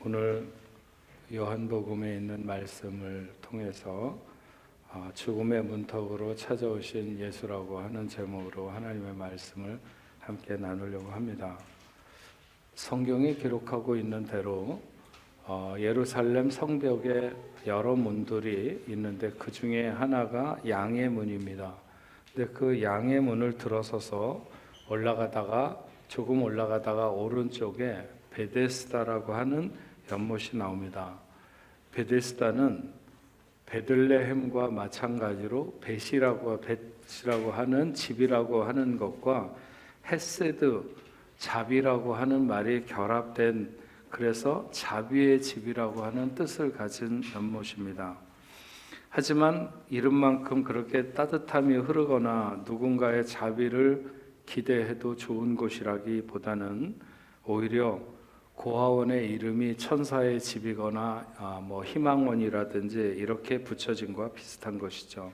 오늘 요한복음에 있는 말씀을 통해서 죽음의 문턱으로 찾아오신 예수라고 하는 제목으로 하나님의 말씀을 함께 나누려고 합니다. 성경이 기록하고 있는 대로 예루살렘 성벽에 여러 문들이 있는데 그 중에 하나가 양의 문입니다. 근데 그 양의 문을 들어서서 조금 올라가다가 오른쪽에 베데스다라고 하는 연못이 나옵니다. 베데스다는 베들레헴과 마찬가지로 벳이라고 하는 집이라고 하는 것과 헤세드 자비라고 하는 말이 결합된, 그래서 자비의 집이라고 하는 뜻을 가진 연못입니다. 하지만 이름만큼 그렇게 따뜻함이 흐르거나 누군가의 자비를 기대해도 좋은 곳이라기보다는 오히려 고아원의 이름이 천사의 집이거나 희망원이라든지 이렇게 붙여진 것과 비슷한 것이죠.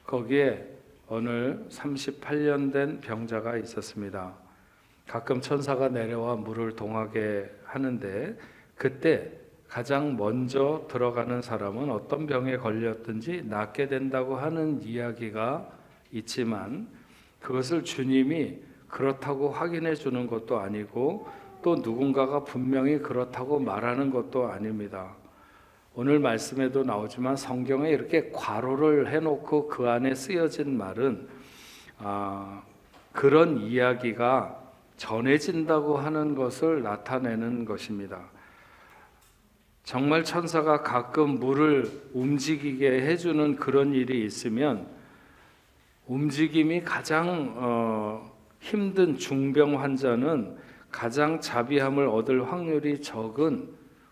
거기에 오늘 38년 된 병자가 있었습니다. 가끔 천사가 내려와 물을 동하게 하는데 그때 가장 먼저 들어가는 사람은 어떤 병에 걸렸든지 낫게 된다고 하는 이야기가 있지만 그것을 주님이 그렇다고 확인해 주는 것도 아니고 또 누군가가 분명히 그렇다고 말하는 것도 아닙니다. 오늘 말씀에도 나오지만 성경에 이렇게 괄호를 해놓고 그 안에 쓰여진 말은 그런 이야기가 전해진다고 하는 것을 나타내는 것입니다. 정말 천사가 가끔 물을 움직이게 해주는 그런 일이 있으면 움직임이 가장 힘든 중병 환자는 가장 자비함을 얻을 확률이 적은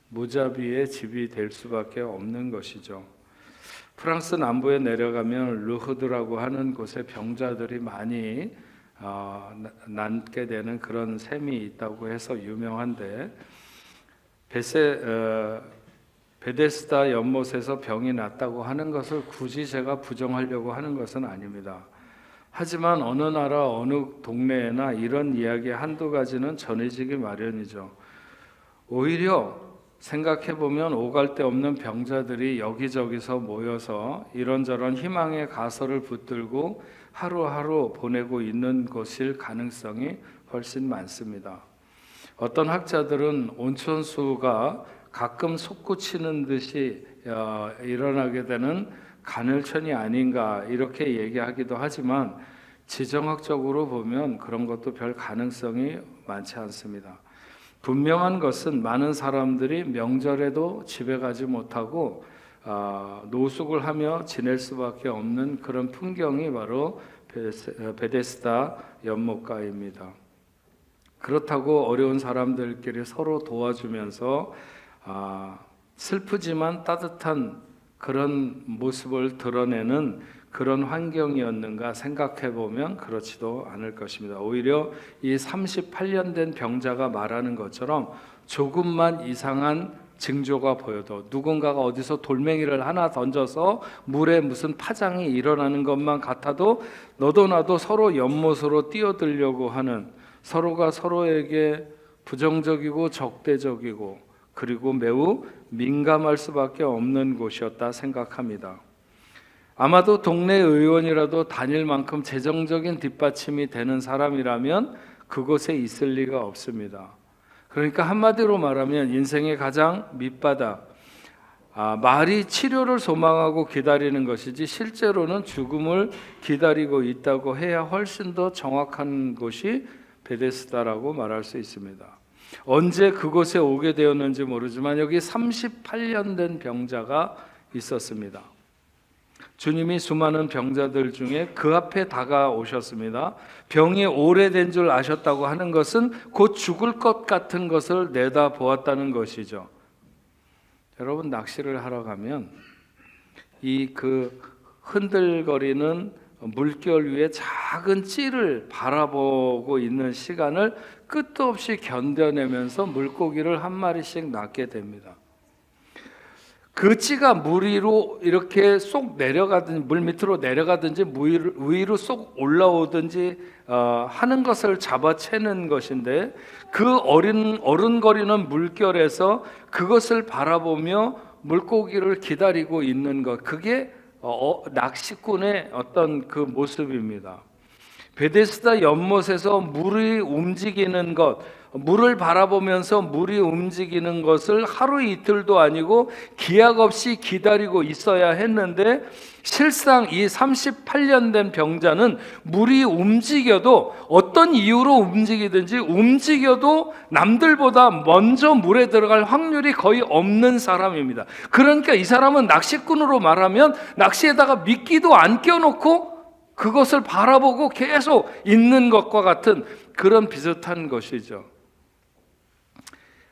무자비의 집이 될 수밖에 없는 것이죠. 프랑스 남부에 내려가면 르흐드라고 하는 곳에 병자들이 많이 낫게 되는 그런 셈이 있다고 해서 유명한데 베데스다 연못에서 병이 낫다고 하는 것을 굳이 제가 부정하려고 하는 것은 아닙니다. 하지만 어느 나라 어느 동네에나 이런 이야기 한두 가지는 전해지기 마련이죠. 오히려 생각해보면 오갈 데 없는 병자들이 여기저기서 모여서 이런저런 희망의 가설을 붙들고 하루하루 보내고 있는 것일 가능성이 훨씬 많습니다. 어떤 학자들은 온천수가 가끔 솟구치는 듯이 일어나게 되는 간헐천이 아닌가 이렇게 얘기하기도 하지만 지정학적으로 보면 그런 것도 별 가능성이 많지 않습니다. 분명한 것은 많은 사람들이 명절에도 집에 가지 못하고 노숙을 하며 지낼 수밖에 없는 그런 풍경이 바로 베데스다 연못가입니다. 그렇다고 어려운 사람들끼리 서로 도와주면서 슬프지만 따뜻한 그런 모습을 드러내는 그런 환경이었는가 생각해보면 그렇지도 않을 것입니다. 오히려 이 38년 된 병자가 말하는 것처럼 조금만 이상한 징조가 보여도 누군가가 어디서 돌멩이를 하나 던져서 물에 무슨 파장이 일어나는 것만 같아도 너도 나도 서로 연못으로 뛰어들려고 하는, 서로가 서로에게 부정적이고 적대적이고 그리고 매우 민감할 수밖에 없는 곳이었다 생각합니다. 아마도 동네 의원이라도 다닐 만큼 재정적인 뒷받침이 되는 사람이라면 그곳에 있을 리가 없습니다. 그러니까 한마디로 말하면 인생의 가장 밑바닥, 말이 치료를 소망하고 기다리는 것이지 실제로는 죽음을 기다리고 있다고 해야 훨씬 더 정확한 곳이 베데스다라고 말할 수 있습니다. 언제 그곳에 오게 되었는지 모르지만 여기 38년 된 병자가 있었습니다. 주님이 수많은 병자들 중에 그 앞에 다가오셨습니다. 병이 오래된 줄 아셨다고 하는 것은 곧 죽을 것 같은 것을 내다보았다는 것이죠. 여러분, 낚시를 하러 가면 그 흔들거리는 물결 위에 작은 찌를 바라보고 있는 시간을 끝도 없이 견뎌내면서 물고기를 한 마리씩 낚게 됩니다. 그 찌가 물 위로 이렇게 쏙 내려가든지 물 밑으로 내려가든지 물 위로 쏙 올라오든지 하는 것을 잡아채는 것인데, 그 어른거리는 물결에서 그것을 바라보며 물고기를 기다리고 있는 것, 그게 낚시꾼의 어떤 그 모습입니다. 베데스다 연못에서 물이 움직이는 것, 물을 바라보면서 물이 움직이는 것을 하루 이틀도 아니고 기약 없이 기다리고 있어야 했는데, 실상 이 38년 된 병자는 물이 움직여도, 어떤 이유로 움직이든지 움직여도 남들보다 먼저 물에 들어갈 확률이 거의 없는 사람입니다. 그러니까 이 사람은 낚시꾼으로 말하면 낚시에다가 미끼도 안 껴놓고 그것을 바라보고 계속 있는 것과 같은 그런 비슷한 것이죠.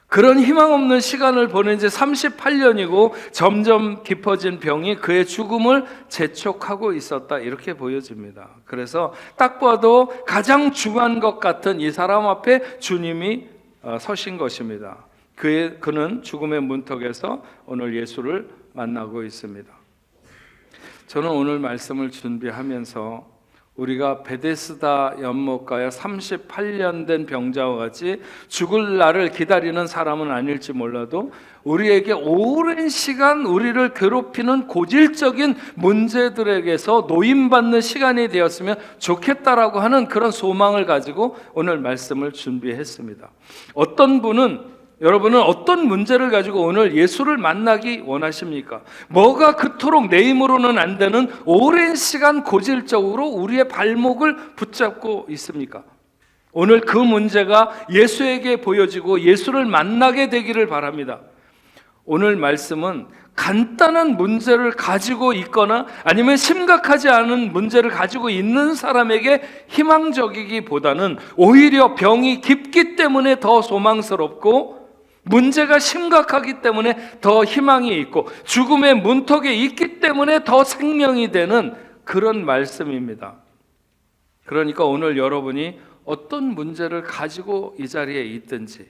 그런 희망 없는 시간을 보낸 지 38년이고 점점 깊어진 병이 그의 죽음을 재촉하고 있었다, 이렇게 보여집니다. 그래서 딱 봐도 가장 중요한 것 같은 이 사람 앞에 주님이 서신 것입니다. 그는 죽음의 문턱에서 오늘 예수를 만나고 있습니다. 저는 오늘 말씀을 준비하면서 우리가 베데스다 연못가에 38년 된 병자와 같이 죽을 날을 기다리는 사람은 아닐지 몰라도, 우리에게 오랜 시간 우리를 괴롭히는 고질적인 문제들에게서 노임받는 시간이 되었으면 좋겠다라고 하는 그런 소망을 가지고 오늘 말씀을 준비했습니다. 어떤 분은, 여러분은 어떤 문제를 가지고 오늘 예수를 만나기 원하십니까? 뭐가 그토록 내 힘으로는 안 되는 오랜 시간 고질적으로 우리의 발목을 붙잡고 있습니까? 오늘 그 문제가 예수에게 보여지고 예수를 만나게 되기를 바랍니다. 오늘 말씀은 간단한 문제를 가지고 있거나 아니면 심각하지 않은 문제를 가지고 있는 사람에게 희망적이기보다는 오히려 병이 깊기 때문에 더 소망스럽고, 문제가 심각하기 때문에 더 희망이 있고, 죽음의 문턱에 있기 때문에 더 생명이 되는 그런 말씀입니다. 그러니까 오늘 여러분이 어떤 문제를 가지고 이 자리에 있든지,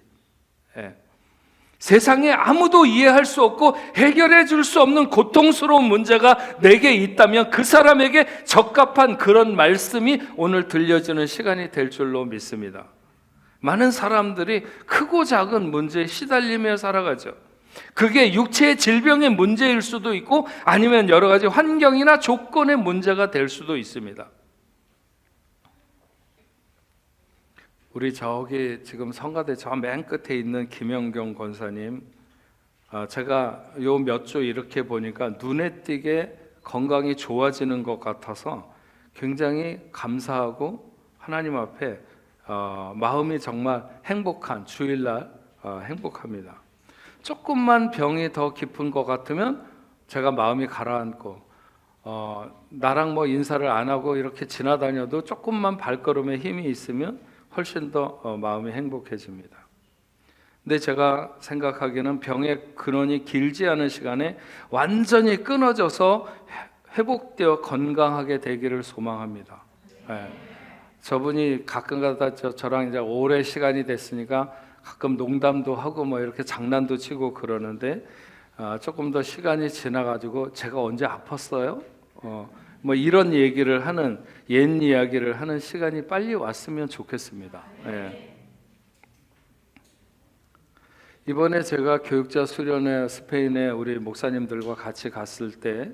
세상에 아무도 이해할 수 없고 해결해 줄 수 없는 고통스러운 문제가 내게 있다면 그 사람에게 적합한 그런 말씀이 오늘 들려주는 시간이 될 줄로 믿습니다. 많은 사람들이 크고 작은 문제에 시달리며 살아가죠. 그게 육체의 질병의 문제일 수도 있고 아니면 여러 가지 환경이나 조건의 문제가 될 수도 있습니다. 우리 저기 지금 성가대 저 맨 끝에 있는 김영경 권사님, 제가 요 몇 주 이렇게 보니까 눈에 띄게 건강이 좋아지는 것 같아서 굉장히 감사하고 하나님 앞에 마음이 정말 행복한 주일날 행복합니다. 조금만 병이 더 깊은 것 같으면 제가 마음이 가라앉고, 나랑 뭐 인사를 안 하고 이렇게 지나다녀도 조금만 발걸음에 힘이 있으면 훨씬 더 마음이 행복해집니다. 근데 제가 생각하기에는 병의 근원이 길지 않은 시간에 완전히 끊어져서 회복되어 건강하게 되기를 소망합니다. 저분이 가끔가다 저랑 이제 오래 시간이 됐으니까 가끔 농담도 하고 뭐 이렇게 장난도 치고 그러는데, 조금 더 시간이 지나가지고 제가 언제 아팠어요? 뭐 이런 얘기를 하는, 옛 이야기를 하는 시간이 빨리 왔으면 좋겠습니다. 이번에 제가 교육자 수련회 스페인에 우리 목사님들과 같이 갔을 때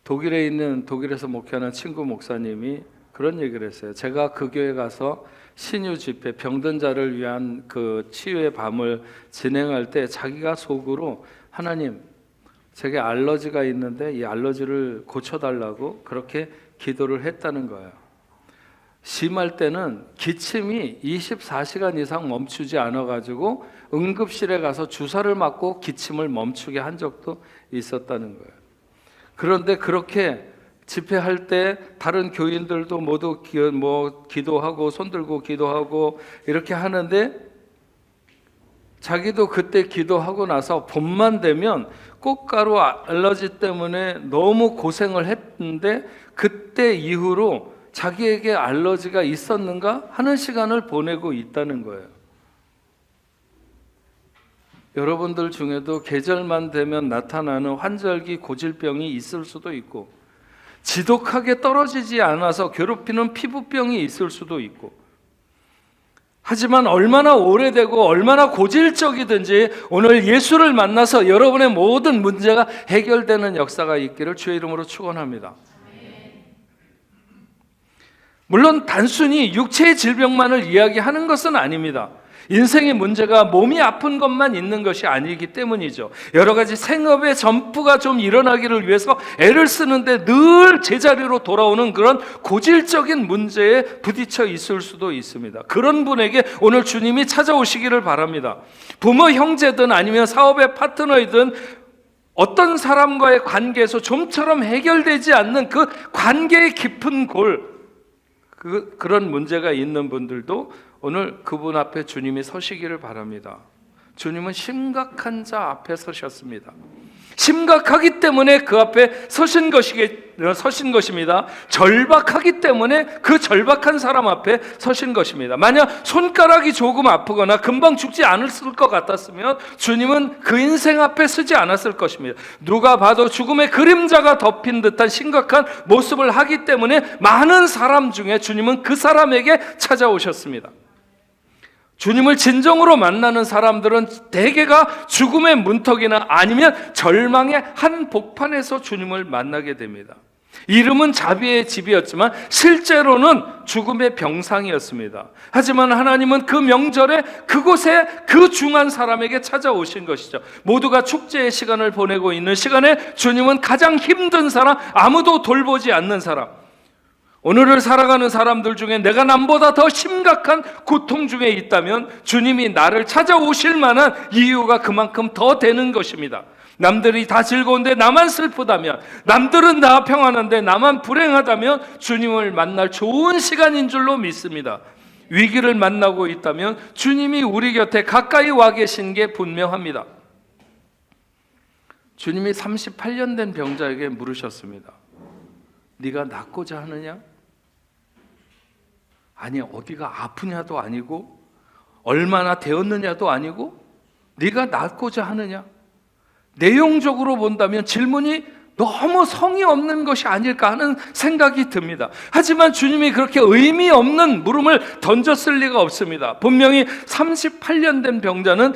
독일에서 목회하는 친구 목사님이 그런 얘기를 했어요. 제가 그 교회 가서 신유 집회, 병든 자를 위한 그 치유의 밤을 진행할 때 자기가 속으로, 하나님, 제게 알러지가 있는데 이 알러지를 고쳐달라고 그렇게 기도를 했다는 거예요. 심할 때는 기침이 24시간 이상 멈추지 않아가지고 응급실에 가서 주사를 맞고 기침을 멈추게 한 적도 있었다는 거예요. 그런데 그렇게 집회할 때 다른 교인들도 모두 기도하고 손 들고 기도하고 이렇게 하는데, 자기도 그때 기도하고 나서 봄만 되면 꽃가루 알러지 때문에 너무 고생을 했는데 그때 이후로 자기에게 알러지가 있었는가 하는 시간을 보내고 있다는 거예요. 여러분들 중에도 계절만 되면 나타나는 환절기 고질병이 있을 수도 있고, 지독하게 떨어지지 않아서 괴롭히는 피부병이 있을 수도 있고, 하지만 얼마나 오래되고 얼마나 고질적이든지 오늘 예수를 만나서 여러분의 모든 문제가 해결되는 역사가 있기를 주의 이름으로 축원합니다. 물론 단순히 육체의 질병만을 이야기하는 것은 아닙니다. 인생의 문제가 몸이 아픈 것만 있는 것이 아니기 때문이죠. 여러 가지 생업의 전프가 좀 일어나기를 위해서 애를 쓰는데 늘 제자리로 돌아오는 그런 고질적인 문제에 부딪혀 있을 수도 있습니다. 그런 분에게 오늘 주님이 찾아오시기를 바랍니다. 부모, 형제든 아니면 사업의 파트너이든 어떤 사람과의 관계에서 좀처럼 해결되지 않는 그 관계의 깊은 그런 문제가 있는 분들도 오늘 그분 앞에 주님이 서시기를 바랍니다. 주님은 심각한 자 앞에 서셨습니다. 심각하기 때문에 그 앞에 서신 것입니다. 절박하기 때문에 그 절박한 사람 앞에 서신 것입니다. 만약 손가락이 조금 아프거나 금방 죽지 않았을 것 같았으면 주님은 그 인생 앞에 서지 않았을 것입니다. 누가 봐도 죽음의 그림자가 덮인 듯한 심각한 모습을 하기 때문에 많은 사람 중에 주님은 그 사람에게 찾아오셨습니다. 주님을 진정으로 만나는 사람들은 대개가 죽음의 문턱이나 아니면 절망의 한복판에서 주님을 만나게 됩니다. 이름은 자비의 집이었지만 실제로는 죽음의 병상이었습니다. 하지만 하나님은 그 명절에 그곳에 그 중한 사람에게 찾아오신 것이죠. 모두가 축제의 시간을 보내고 있는 시간에 주님은 가장 힘든 사람, 아무도 돌보지 않는 사람, 오늘을 살아가는 사람들 중에 내가 남보다 더 심각한 고통 중에 있다면 주님이 나를 찾아오실 만한 이유가 그만큼 더 되는 것입니다. 남들이 다 즐거운데 나만 슬프다면, 남들은 다 평안한데 나만 불행하다면 주님을 만날 좋은 시간인 줄로 믿습니다. 위기를 만나고 있다면 주님이 우리 곁에 가까이 와 계신 게 분명합니다. 주님이 38년 된 병자에게 물으셨습니다. 네가 낫고자 하느냐? 아니, 어디가 아프냐도 아니고 얼마나 되었느냐도 아니고 네가 낫고자 하느냐? 내용적으로 본다면 질문이 너무 성의 없는 것이 아닐까 하는 생각이 듭니다. 하지만 주님이 그렇게 의미 없는 물음을 던졌을 리가 없습니다. 분명히 38년 된 병자는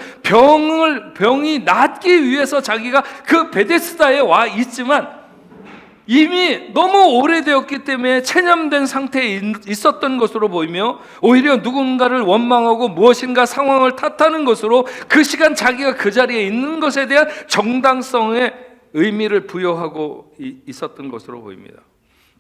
병이 낫기 위해서 자기가 그 베데스다에 와 있지만 이미 너무 오래되었기 때문에 체념된 상태에 있었던 것으로 보이며 오히려 누군가를 원망하고 무엇인가 상황을 탓하는 것으로 그 시간 자기가 그 자리에 있는 것에 대한 정당성의 의미를 부여하고 있었던 것으로 보입니다.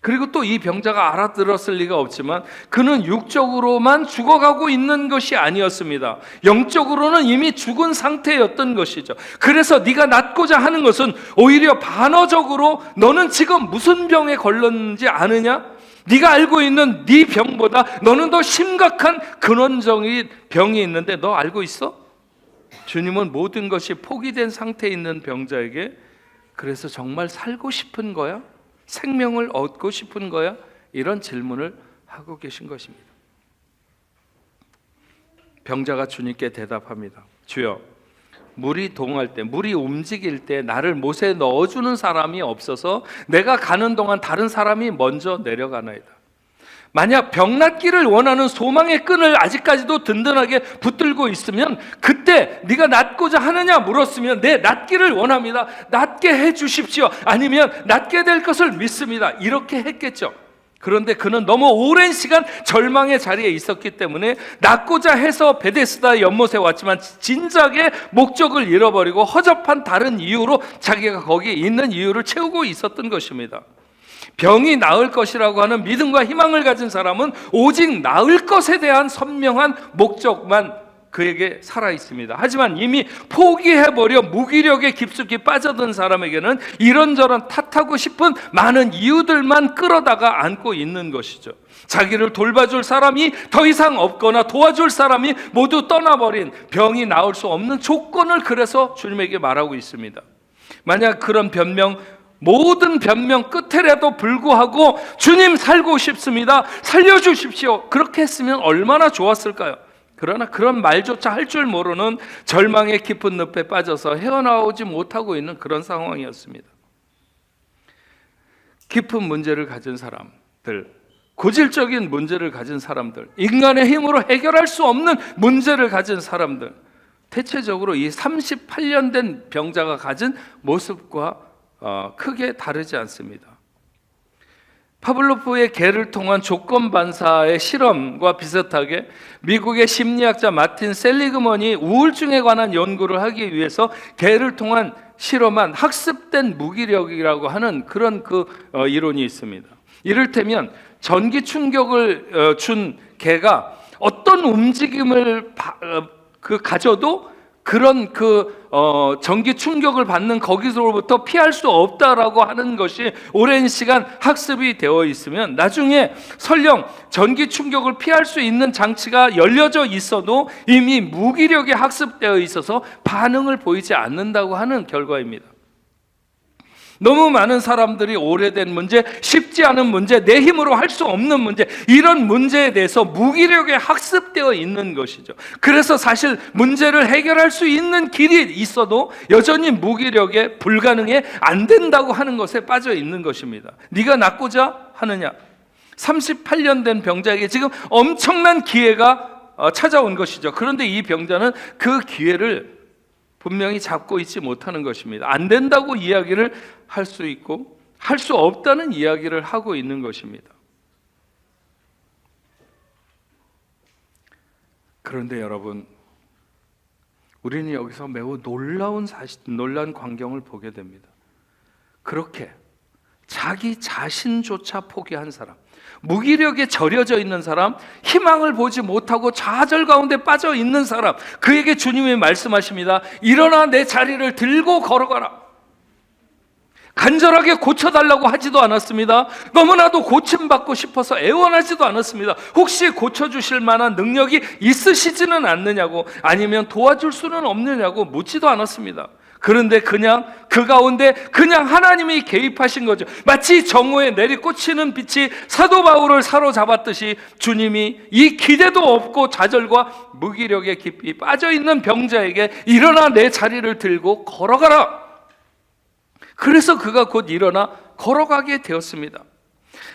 그리고 또 이 병자가 알아들었을 리가 없지만 그는 육적으로만 죽어가고 있는 것이 아니었습니다. 영적으로는 이미 죽은 상태였던 것이죠. 그래서 네가 낫고자 하는 것은 오히려 반어적으로 너는 지금 무슨 병에 걸렸는지 아느냐? 네가 알고 있는 네 병보다 너는 더 심각한 근원적인 병이 있는데 너 알고 있어? 주님은 모든 것이 포기된 상태에 있는 병자에게 그래서 정말 살고 싶은 거야? 생명을 얻고 싶은 거야? 이런 질문을 하고 계신 것입니다. 병자가 주님께 대답합니다. 주여, 물이 동할 때, 물이 움직일 때 나를 못에 넣어주는 사람이 없어서 내가 가는 동안 다른 사람이 먼저 내려가나이다. 만약 병낫기를 원하는 소망의 끈을 아직까지도 든든하게 붙들고 있으면 그때 네가 낫고자 하느냐 물었으면 네, 낫기를 원합니다. 낫게 해주십시오. 아니면 낫게 될 것을 믿습니다. 이렇게 했겠죠. 그런데 그는 너무 오랜 시간 절망의 자리에 있었기 때문에 낫고자 해서 베데스다 연못에 왔지만 진작에 목적을 잃어버리고 허접한 다른 이유로 자기가 거기에 있는 이유를 채우고 있었던 것입니다. 병이 나을 것이라고 하는 믿음과 희망을 가진 사람은 오직 나을 것에 대한 선명한 목적만 그에게 살아 있습니다. 하지만 이미 포기해버려 무기력에 깊숙이 빠져든 사람에게는 이런저런 탓하고 싶은 많은 이유들만 끌어다가 안고 있는 것이죠. 자기를 돌봐줄 사람이 더 이상 없거나 도와줄 사람이 모두 떠나버린 병이 나을 수 없는 조건을 그래서 주님에게 말하고 있습니다. 만약 그런 모든 변명 끝에라도 불구하고 주님 살고 싶습니다. 살려주십시오. 그렇게 했으면 얼마나 좋았을까요? 그러나 그런 말조차 할 줄 모르는 절망의 깊은 늪에 빠져서 헤어나오지 못하고 있는 그런 상황이었습니다. 깊은 문제를 가진 사람들, 고질적인 문제를 가진 사람들, 인간의 힘으로 해결할 수 없는 문제를 가진 사람들, 대체적으로 이 38년 된 병자가 가진 모습과 크게 다르지 않습니다. 파블로프의 개를 통한 조건 반사의 실험과 비슷하게 미국의 심리학자 마틴 셀리그먼이 우울증에 관한 연구를 하기 위해서 개를 통한 실험한 학습된 무기력이라고 하는 그런 이론이 있습니다. 이를테면 전기 충격을 준 개가 어떤 움직임을 가져도 그런 전기 충격을 받는 거기서로부터 피할 수 없다라고 하는 것이 오랜 시간 학습이 되어 있으면 나중에 설령 전기 충격을 피할 수 있는 장치가 열려져 있어도 이미 무기력이 학습되어 있어서 반응을 보이지 않는다고 하는 결과입니다. 너무 많은 사람들이 오래된 문제, 쉽지 않은 문제, 내 힘으로 할 수 없는 문제, 이런 문제에 대해서 무기력에 학습되어 있는 것이죠. 그래서 사실 문제를 해결할 수 있는 길이 있어도 여전히 무기력에 불가능해 안 된다고 하는 것에 빠져 있는 것입니다. 네가 낫고자 하느냐? 38년 된 병자에게 지금 엄청난 기회가 찾아온 것이죠. 그런데 이 병자는 그 기회를 분명히 잡고 있지 못하는 것입니다. 안 된다고 이야기를 할 수 있고 할 수 없다는 이야기를 하고 있는 것입니다. 그런데 여러분, 우리는 여기서 매우 놀라운 광경을 보게 됩니다. 그렇게 자기 자신조차 포기한 사람, 무기력에 절여져 있는 사람, 희망을 보지 못하고 좌절 가운데 빠져 있는 사람, 그에게 주님이 말씀하십니다. 일어나 내 자리를 들고 걸어가라. 간절하게 고쳐달라고 하지도 않았습니다. 너무나도 고침받고 싶어서 애원하지도 않았습니다. 혹시 고쳐주실 만한 능력이 있으시지는 않느냐고, 아니면 도와줄 수는 없느냐고 묻지도 않았습니다. 그런데 그냥 그 가운데 그냥 하나님이 개입하신 거죠. 마치 정오에 내리꽂히는 빛이 사도 바울을 사로잡았듯이 주님이 이 기대도 없고 좌절과 무기력에 깊이 빠져있는 병자에게 일어나 내 자리를 들고 걸어가라. 그래서 그가 곧 일어나 걸어가게 되었습니다.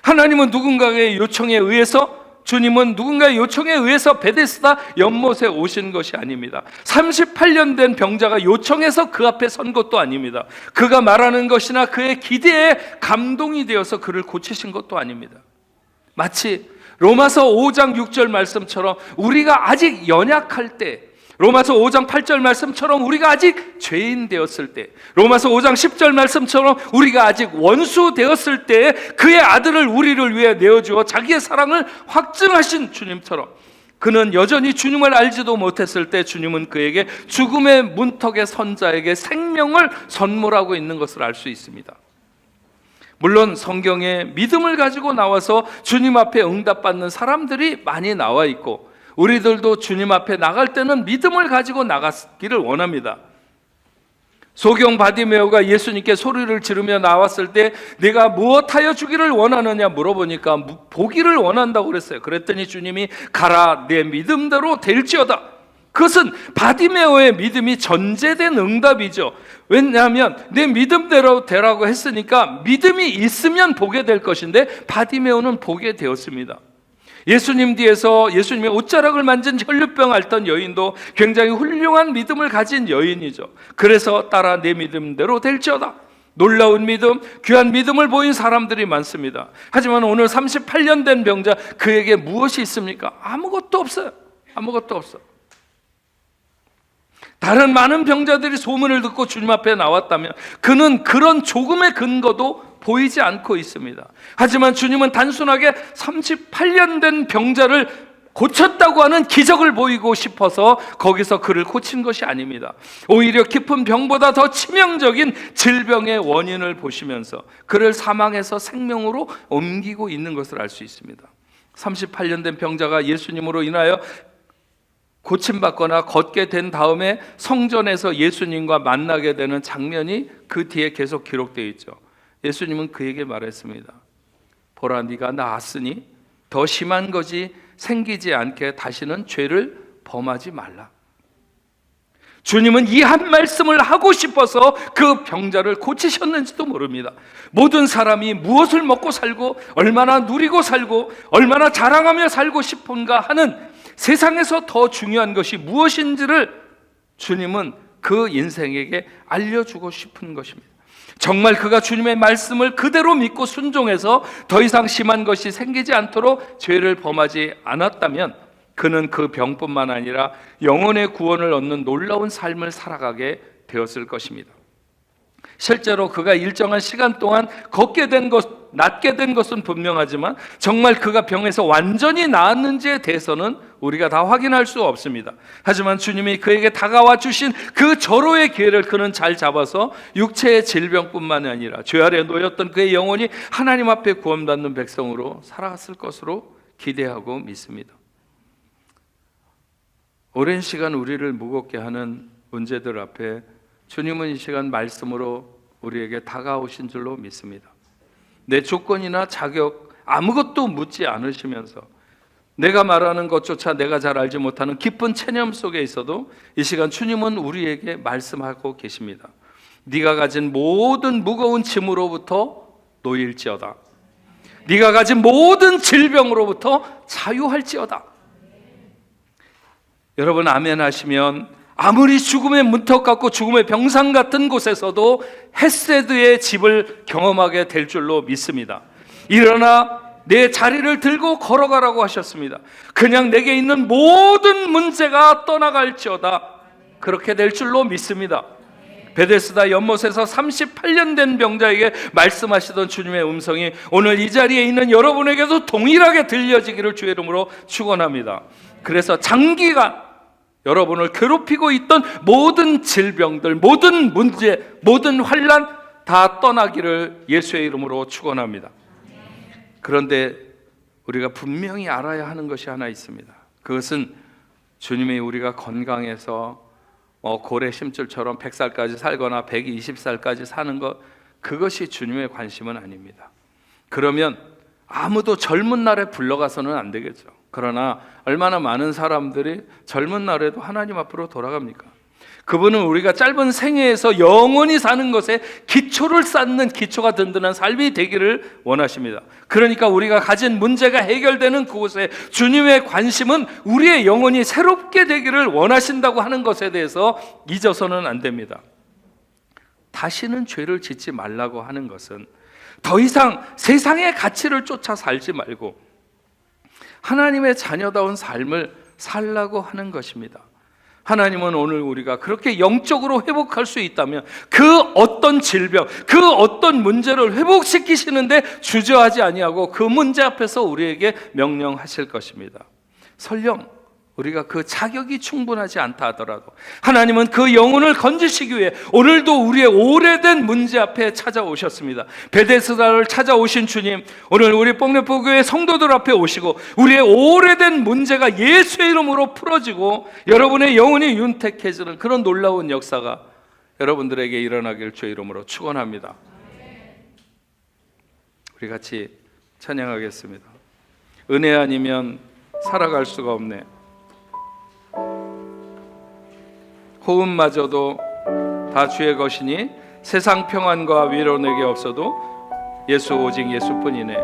하나님은 누군가의 요청에 의해서, 주님은 누군가의 요청에 의해서 베데스다 연못에 오신 것이 아닙니다. 38년 된 병자가 요청해서 그 앞에 선 것도 아닙니다. 그가 말하는 것이나 그의 기대에 감동이 되어서 그를 고치신 것도 아닙니다. 마치 로마서 5장 6절 말씀처럼 우리가 아직 연약할 때, 로마서 5장 8절 말씀처럼 우리가 아직 죄인 되었을 때, 로마서 5장 10절 말씀처럼 우리가 아직 원수 되었을 때 그의 아들을 우리를 위해 내어주어 자기의 사랑을 확증하신 주님처럼, 그는 여전히 주님을 알지도 못했을 때 주님은 그에게 죽음의 문턱에 선 자에게 생명을 선물하고 있는 것을 알 수 있습니다. 물론 성경에 믿음을 가지고 나와서 주님 앞에 응답받는 사람들이 많이 나와 있고, 우리들도 주님 앞에 나갈 때는 믿음을 가지고 나가기를 원합니다. 소경 바디메오가 예수님께 소리를 지르며 나왔을 때 네가 무엇하여 주기를 원하느냐 물어보니까 보기를 원한다고 그랬어요. 그랬더니 주님이 가라, 내 믿음대로 될지어다. 그것은 바디메오의 믿음이 전제된 응답이죠. 왜냐하면 내 믿음대로 되라고 했으니까 믿음이 있으면 보게 될 것인데 바디메오는 보게 되었습니다. 예수님 뒤에서 예수님의 옷자락을 만진 혈루병 앓던 여인도 굉장히 훌륭한 믿음을 가진 여인이죠. 그래서 따라 내 믿음대로 될지어다. 놀라운 믿음, 귀한 믿음을 보인 사람들이 많습니다. 하지만 오늘 38년 된 병자, 그에게 무엇이 있습니까? 아무것도 없어요. 아무것도 없어. 다른 많은 병자들이 소문을 듣고 주님 앞에 나왔다면 그는 그런 조금의 근거도 보이지 않고 있습니다. 하지만 주님은 단순하게 38년 된 병자를 고쳤다고 하는 기적을 보이고 싶어서 거기서 그를 고친 것이 아닙니다. 오히려 깊은 병보다 더 치명적인 질병의 원인을 보시면서 그를 사망에서 생명으로 옮기고 있는 것을 알 수 있습니다. 38년 된 병자가 예수님으로 인하여 고침받거나 걷게 된 다음에 성전에서 예수님과 만나게 되는 장면이 그 뒤에 계속 기록되어 있죠. 예수님은 그에게 말했습니다. 보라, 네가 나았으니 더 심한 것이 생기지 않게 다시는 죄를 범하지 말라. 주님은 이 한 말씀을 하고 싶어서 그 병자를 고치셨는지도 모릅니다. 모든 사람이 무엇을 먹고 살고 얼마나 누리고 살고 얼마나 자랑하며 살고 싶은가 하는 세상에서 더 중요한 것이 무엇인지를 주님은 그 인생에게 알려주고 싶은 것입니다. 정말 그가 주님의 말씀을 그대로 믿고 순종해서 더 이상 심한 것이 생기지 않도록 죄를 범하지 않았다면 그는 그 병뿐만 아니라 영혼의 구원을 얻는 놀라운 삶을 살아가게 되었을 것입니다. 실제로 그가 일정한 시간 동안 낫게 된 것은 분명하지만 정말 그가 병에서 완전히 나았는지에 대해서는 우리가 다 확인할 수 없습니다. 하지만 주님이 그에게 다가와 주신 그 절호의 기회를 그는 잘 잡아서 육체의 질병뿐만 아니라 죄 아래 놓였던 그의 영혼이 하나님 앞에 구원받는 백성으로 살아갔을 것으로 기대하고 믿습니다. 오랜 시간 우리를 무겁게 하는 문제들 앞에 주님은 이 시간 말씀으로 우리에게 다가오신 줄로 믿습니다. 내 조건이나 자격 아무것도 묻지 않으시면서 내가 말하는 것조차 내가 잘 알지 못하는 깊은 체념 속에 있어도 이 시간 주님은 우리에게 말씀하고 계십니다. 네가 가진 모든 무거운 짐으로부터 놓일지어다. 네가 가진 모든 질병으로부터 자유할지어다. 여러분 아멘 하시면 아무리 죽음의 문턱 같고 죽음의 병상 같은 곳에서도 헤세드의 집을 경험하게 될 줄로 믿습니다. 일어나 내 자리를 들고 걸어가라고 하셨습니다. 그냥 내게 있는 모든 문제가 떠나갈지어다. 그렇게 될 줄로 믿습니다. 베데스다 연못에서 38년 된 병자에게 말씀하시던 주님의 음성이 오늘 이 자리에 있는 여러분에게도 동일하게 들려지기를 주의 이름으로 축원합니다. 그래서 장기간 여러분을 괴롭히고 있던 모든 질병들, 모든 문제, 모든 환난 다 떠나기를 예수의 이름으로 축원합니다. 그런데 우리가 분명히 알아야 하는 것이 하나 있습니다. 그것은 주님이 우리가 건강해서 고래 심줄처럼 100살까지 살거나 120살까지 사는 것, 그것이 주님의 관심은 아닙니다. 그러면 아무도 젊은 날에 불러가서는 안 되겠죠. 그러나 얼마나 많은 사람들이 젊은 날에도 하나님 앞으로 돌아갑니까? 그분은 우리가 짧은 생애에서 영원히 사는 것에 기초를 쌓는 기초가 든든한 삶이 되기를 원하십니다. 그러니까 우리가 가진 문제가 해결되는 그곳에 주님의 관심은 우리의 영혼이 새롭게 되기를 원하신다고 하는 것에 대해서 잊어서는 안 됩니다. 다시는 죄를 짓지 말라고 하는 것은 더 이상 세상의 가치를 쫓아 살지 말고 하나님의 자녀다운 삶을 살라고 하는 것입니다. 하나님은 오늘 우리가 그렇게 영적으로 회복할 수 있다면 그 어떤 질병, 그 어떤 문제를 회복시키시는데 주저하지 아니하고 그 문제 앞에서 우리에게 명령하실 것입니다. 설령 우리가 그 자격이 충분하지 않다 하더라도 하나님은 그 영혼을 건지시기 위해 오늘도 우리의 오래된 문제 앞에 찾아오셨습니다. 베데스다를 찾아오신 주님, 오늘 우리 뽕레포 교회 성도들 앞에 오시고 우리의 오래된 문제가 예수의 이름으로 풀어지고 여러분의 영혼이 윤택해지는 그런 놀라운 역사가 여러분들에게 일어나길 주의 이름으로 축원합니다. 우리 같이 찬양하겠습니다. 은혜 아니면 살아갈 수가 없네. 호흡마저도 다 주의 것이니 세상 평안과 위로 내게 없어도 예수 오직 예수뿐이네.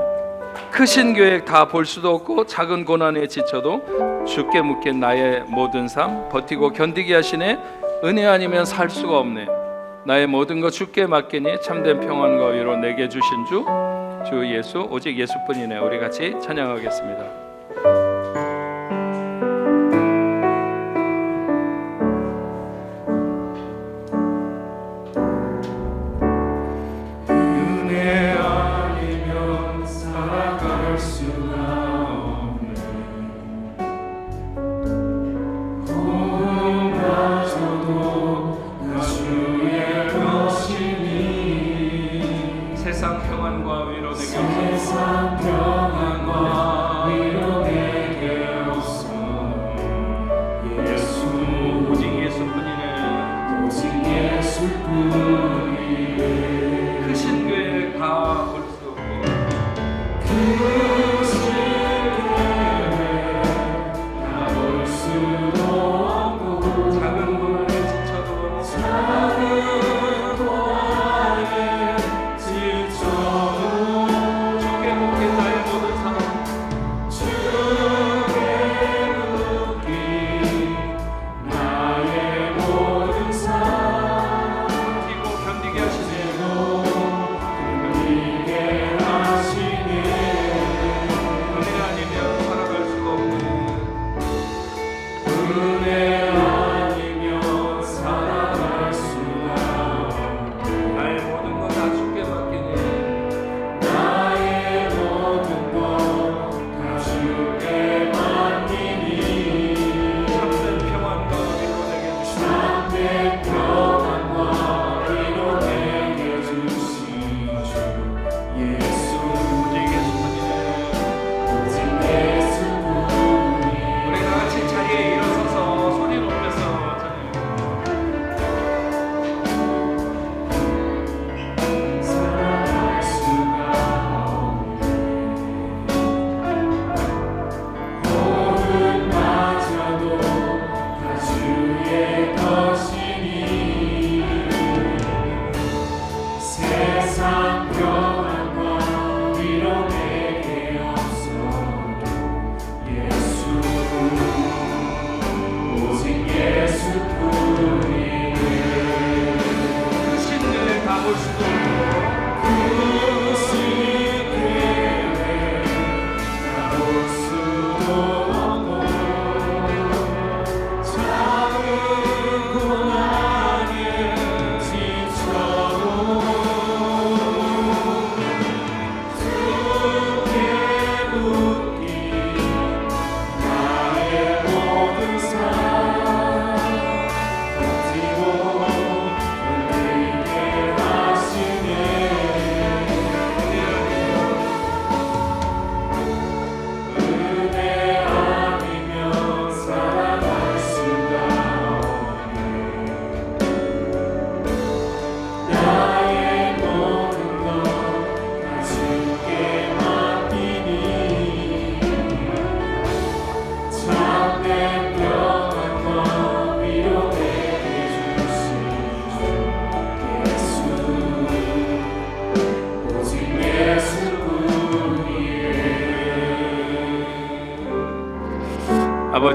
크신 계획 다 볼 수도 없고 작은 고난에 지쳐도 주께 묻긴 나의 모든 삶 버티고 견디게 하시네. 은혜 아니면 살 수가 없네. 나의 모든 것 주께 맡기니 참된 평안과 위로 내게 주신 주 예수 오직 예수뿐이네. 우리 같이 찬양하겠습니다. 세상 평안과 위로 내게 없어 예수 오직 예수뿐이네. 크신 계획 다 볼 수 없고 크신 계획 다 볼 수도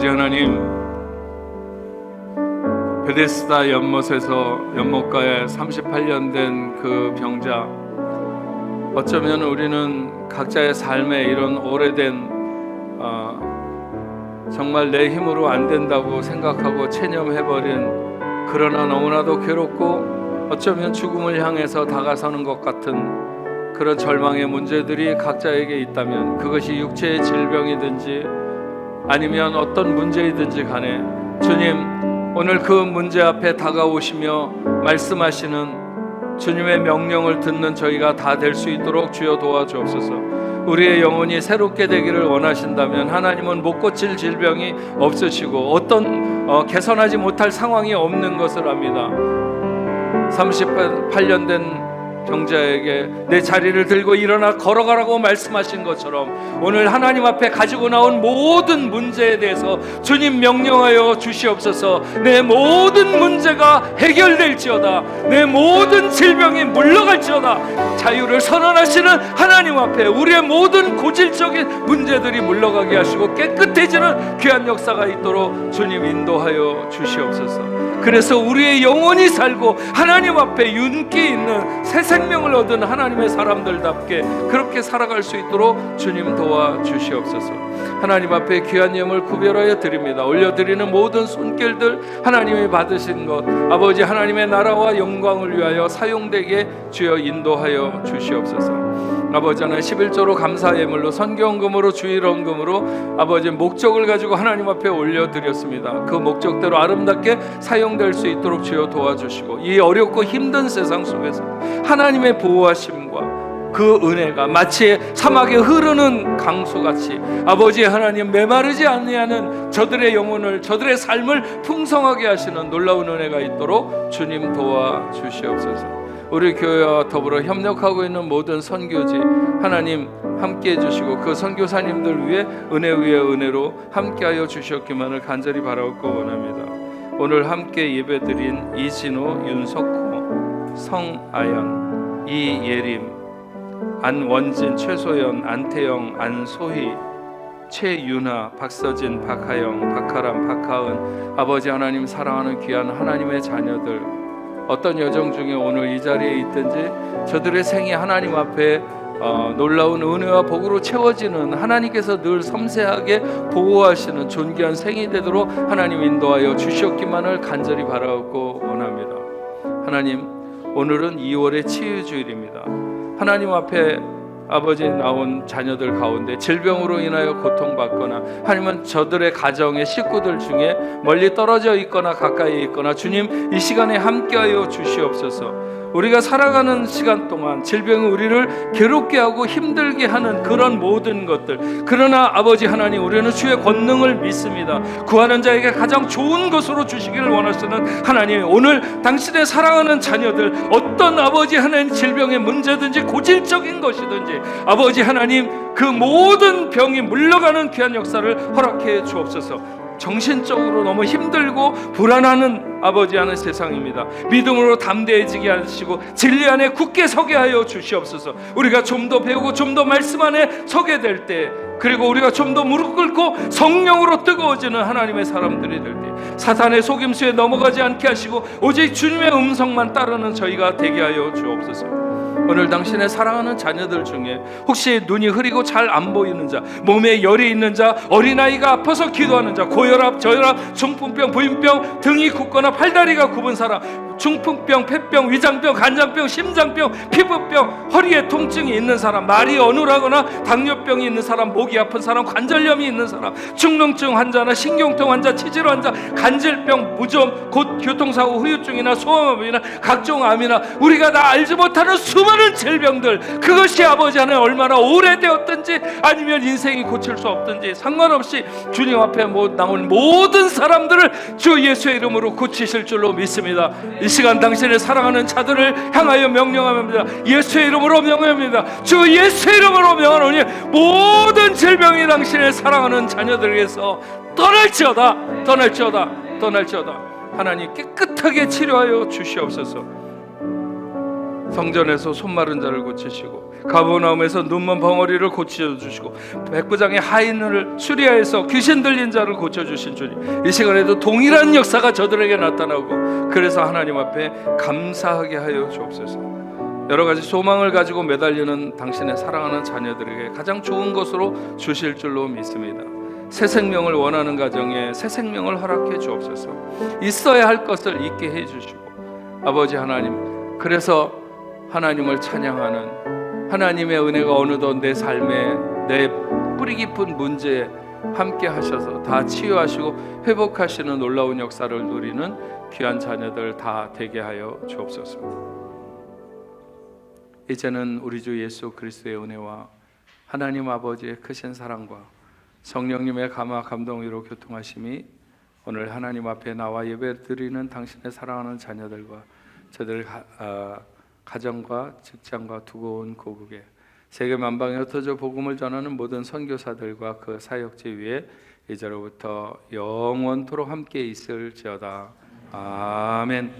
아버지 하나님, 베데스다 연못가에 38년 된 그 병자, 어쩌면 우리는 각자의 삶에 이런 오래된 정말 내 힘으로 안 된다고 생각하고 체념해버린, 그러나 너무나도 괴롭고 어쩌면 죽음을 향해서 다가서는 것 같은 그런 절망의 문제들이 각자에게 있다면, 그것이 육체의 질병이든지 아니면 어떤 문제이든지 간에 주님, 오늘 그 문제 앞에 다가오시며 말씀하시는 주님의 명령을 듣는 저희가 다 될 수 있도록 주여 도와주옵소서. 우리의 영혼이 새롭게 되기를 원하신다면 하나님은 못 고칠 질병이 없으시고 어떤 개선하지 못할 상황이 없는 것을 압니다. 38년 된 병자에게 내 자리를 들고 일어나 걸어가라고 말씀하신 것처럼 오늘 하나님 앞에 가지고 나온 모든 문제에 대해서 주님 명령하여 주시옵소서. 내 모든 문제가 해결될지어다. 내 모든 질병이 물러갈지어다. 자유를 선언하시는 하나님 앞에 우리의 모든 고질적인 문제들이 물러가게 하시고 깨끗해지는 귀한 역사가 있도록 주님 인도하여 주시옵소서. 그래서 우리의 영혼이 살고 하나님 앞에 윤기 있는 새 생명을 얻은 하나님의 사람들답게 그렇게 살아갈 수 있도록 주님 도와주시옵소서. 하나님 앞에 귀한 예물 구별하여 드립니다. 올려드리는 모든 손길들 하나님이 받으신 것 아버지 하나님의 나라와 영광을 위하여 사용되게 주여 인도하여 주시옵소서. 아버지 하나님, 11조로 감사 예물로 선교헌금으로 주일헌금으로 아버지 목적을 가지고 하나님 앞에 올려드렸습니다. 그 목적대로 아름답게 사용될 수 있도록 주여 도와주시고 이 어렵고 힘든 세상 속에서 하나님의 보호하심과 그 은혜가 마치 사막에 흐르는 강수같이 아버지 하나님 메마르지 아니하는 저들의 영혼을, 저들의 삶을 풍성하게 하시는 놀라운 은혜가 있도록 주님 도와주시옵소서. 우리 교회와 더불어 협력하고 있는 모든 선교지 하나님 함께해 주시고 그 선교사님들 위해 은혜 위에 은혜로 함께하여 주셨기만을 간절히 바라고 원합니다. 오늘 함께 예배드린 이진호, 윤석호, 성아연, 이예림, 안원진, 최소연, 안태영, 안소희, 최윤아, 박서진, 박하영, 박하람, 박하은, 아버지 하나님 사랑하는 귀한 하나님의 자녀들, 어떤 여정 중에 오늘 이 자리에 있든지 저들의 생이 하나님 앞에 놀라운 은혜와 복으로 채워지는 하나님께서 늘 섬세하게 보호하시는 존귀한 생이 되도록 하나님 인도하여 주셨기만을 간절히 바라고 원합니다. 하나님, 오늘은 2월의 치유주일입니다. 하나님 앞에 아버지 나온 자녀들 가운데 질병으로 인하여 고통받거나 하나님은 저들의 가정의 식구들 중에 멀리 떨어져 있거나 가까이 있거나 주님 이 시간에 함께하여 주시옵소서. 우리가 살아가는 시간 동안 질병이 우리를 괴롭게 하고 힘들게 하는 그런 모든 것들, 그러나 아버지 하나님 우리는 주의 권능을 믿습니다. 구하는 자에게 가장 좋은 것으로 주시기를 원하시는 하나님, 오늘 당신의 사랑하는 자녀들 어떤 아버지 하나님 질병의 문제든지 고질적인 것이든지 아버지 하나님 그 모든 병이 물러가는 귀한 역사를 허락해 주옵소서. 정신적으로 너무 힘들고 불안하는 아버지 하는 세상입니다. 믿음으로 담대해지게 하시고 진리 안에 굳게 서게 하여 주시옵소서. 우리가 좀 더 배우고 좀 더 말씀 안에 서게 될 때, 그리고 우리가 좀 더 무릎 꿇고 성령으로 뜨거워지는 하나님의 사람들이 될 때 사탄의 속임수에 넘어가지 않게 하시고 오직 주님의 음성만 따르는 저희가 되게 하여 주옵소서. 오늘 당신의 사랑하는 자녀들 중에 혹시 눈이 흐리고 잘 안 보이는 자, 몸에 열이 있는 자, 어린아이가 아파서 기도하는 자, 고혈압, 저혈압, 중풍병, 부인병, 등이 굳거나 팔다리가 굽은 사람, 중풍병, 폐병, 위장병, 간장병, 심장병, 피부병, 허리에 통증이 있는 사람, 말이 어눌하거나 당뇨병이 있는 사람, 목이 아픈 사람, 관절염이 있는 사람, 축농증 환자나 신경통 환자, 치질 환자, 간질병, 무좀, 곧 교통사고 후유증이나 소아암이나 각종 암이나 우리가 다 알지 못하는 수많은 질병들, 그것이 아버지 하나님 얼마나 오래되었든지 아니면 인생이 고칠 수 없든지 상관없이 주님 앞에 나온 모든 사람들을 주 예수의 이름으로 고치실 줄로 믿습니다. 이 시간 당신의 사랑하는 자들을 향하여 명령합니다. 예수의 이름으로 명령합니다. 주 예수의 이름으로 명하노니 모든 질병이 당신의 사랑하는 자녀들에게서 떠날지어다, 떠날지어다, 떠날지어다. 하나님 깨끗하게 치료하여 주시옵소서. 성전에서 손 마른 자를 고치시고 가버나움에서 눈먼 벙어리를 고쳐주시고 백부장의 하인을 수리하여서 귀신 들린 자를 고쳐주신 주님, 이 시간에도 동일한 역사가 저들에게 나타나고 그래서 하나님 앞에 감사하게 하여 주옵소서. 여러 가지 소망을 가지고 매달리는 당신의 사랑하는 자녀들에게 가장 좋은 것으로 주실 줄로 믿습니다. 새 생명을 원하는 가정에 새 생명을 허락해 주옵소서. 있어야 할 것을 있게 해 주시고 아버지 하나님, 그래서 하나님을 찬양하는 하나님의 은혜가 어느덧 내 삶에, 내 뿌리 깊은 문제에 함께 하셔서 다 치유하시고 회복하시는 놀라운 역사를 누리는 귀한 자녀들 다 되게 하여 주옵소서. 이제는 우리 주 예수 그리스도의 은혜와 하나님 아버지의 크신 사랑과 성령님의 감화 감동으로 교통하심이 오늘 하나님 앞에 나와 예배드리는 당신의 사랑하는 자녀들과 저들 가정과 직장과 두고 온 고국에 세계 만방에 흩어져 복음을 전하는 모든 선교사들과 그 사역지 위에 이제로부터 영원토록 함께 있을지어다. 아멘.